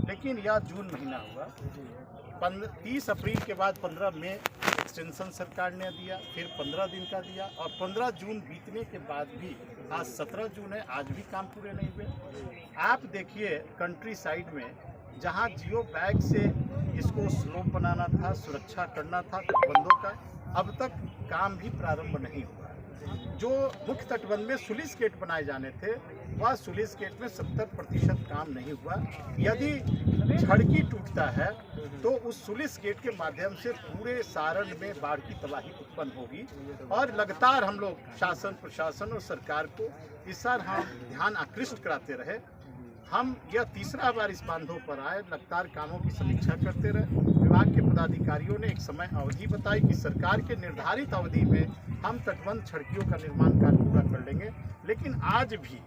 लेकिन यह जून महीना हुआ। 30 अप्रैल के बाद 15 मई एक्सटेंशन सरकार ने दिया, फिर 15 दिन का दिया और 15 जून बीतने के बाद भी आज 17 जून है, आज भी काम पूरे नहीं हुए। आप देखिए कंट्री साइड में जहां जियो बैग से इसको स्लोप बनाना था, सुरक्षा करना था तटबंधों का, अब तक काम भी प्रारंभ नहीं हुआ। जो मुख्य तटबंध में सुलिस गेट बनाए जाने थे वह सुलिस गेट में 70% काम नहीं हुआ। यदि झड़की टूटता है तो उस सुलिस गेट के माध्यम से पूरे सारण में बाढ़ की तबाही उत्पन्न होगी और लगातार हम लोग शासन, प्रशासन और सरकार को इस बार हम ध्यान आकृष्ट कराते रहे। हम यह तीसरा बार इस बांधों पर आए, लगातार कामों की समीक्षा करते रहे। विभाग के पदाधिकारियों ने एक समय अवधि बताई कि सरकार के निर्धारित अवधि में हम तटबंध छड़कियों का निर्माण कार्य पूरा कर लेंगे, लेकिन आज भी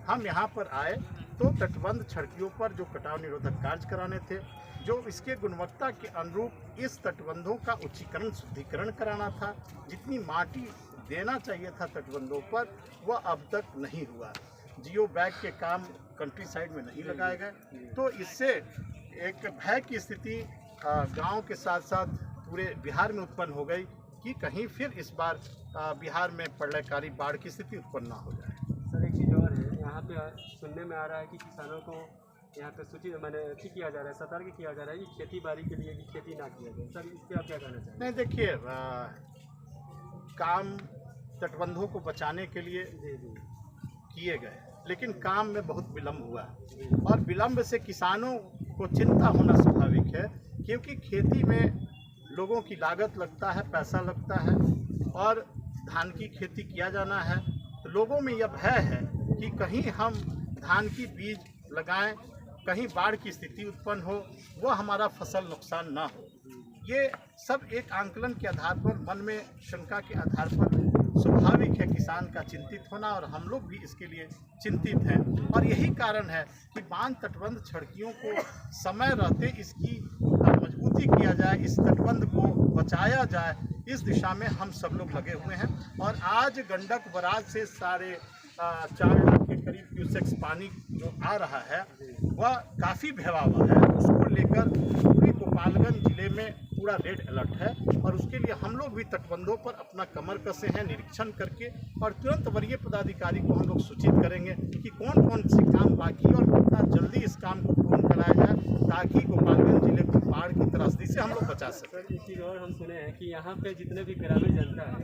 हम यहाँ पर आए तो तटबंध छड़कियों पर जो कटाव निरोधक कार्य कराने थे, जो इसके गुणवत्ता के अनुरूप इस तटबंधों का उच्चीकरण शुद्धिकरण कराना था, जितनी माटी देना चाहिए था तटबंधों पर वह अब तक नहीं हुआ। जियो बैग के काम कंट्री साइड में नहीं लगाए गए, तो इससे एक भय की स्थिति गांव के साथ साथ पूरे बिहार में उत्पन्न हो गई कि कहीं फिर इस बार बिहार में प्रलयकारी बाढ़ की स्थिति उत्पन्न ना हो जाए। सर एक चीज़ और है, यहाँ पे सुनने में आ रहा है कि किसानों को यहाँ पे सूचित किया जा रहा है, सतर्क किया जा रहा है कि खेती बाड़ी के लिए भी खेती ना किया जाए। सर इस पर आप क्या कहना चाहेंगे? नहीं, देखिए काम तटबंधों को बचाने के लिए किए गए, लेकिन काम में बहुत विलम्ब हुआ और विलम्ब से किसानों को चिंता होना स्वाभाविक है, क्योंकि खेती में लोगों की लागत लगता है, पैसा लगता है और धान की खेती किया जाना है, तो लोगों में यह भय है कि कहीं हम धान की बीज लगाएं, कहीं बाढ़ की स्थिति उत्पन्न हो, वह हमारा फसल नुकसान ना हो। ये सब एक आंकलन के आधार पर, मन में शंका के आधार पर स्वाभाविक है किसान का चिंतित होना और हम लोग भी इसके लिए चिंतित हैं। और यही कारण है कि बांध तटबंध छड़कियों को समय रहते इसकी मजबूती किया जाए, इस तटबंध को बचाया जाए, इस दिशा में हम सब लोग लगे हुए हैं। और आज गंडक बराज से 4.5 लाख के करीब क्यूसेक्स पानी जो आ रहा है वह काफ़ी भयावह है। उसको लेकर पूरी गोपालगंज जिले में पूरा रेड अलर्ट है और उसके लिए हम लोग भी तटबंधों पर अपना कमर कसे हैं निरीक्षण करके, और तुरंत वरीय पदाधिकारी को हम लोग सूचित करेंगे कि कौन कौन से काम बाकी और कितना जल्दी इस काम को पूर्ण कराया जाए ताकि गोपालगंज जिले को बाढ़ की त्रासदी से हम लोग बचा सकें। सर एक चीज़ और हम सुने हैं कि यहाँ पे जितने भी ग्रामीण जनता है,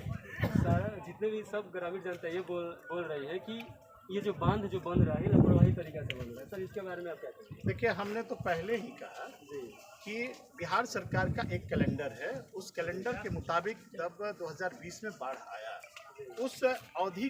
सारा जितने भी सब ग्रामीण जनता ये बोल रही है कि ये जो बांध जो बन रहा है लापरवाही तरीका से बन रहा है। सर इसके बारे में आप क्या कहेंगे? देखिए, हमने तो पहले ही कहा कि बिहार सरकार का एक कैलेंडर है, उस कैलेंडर के मुताबिक जब 2020 में बाढ़ आया उस अवधि के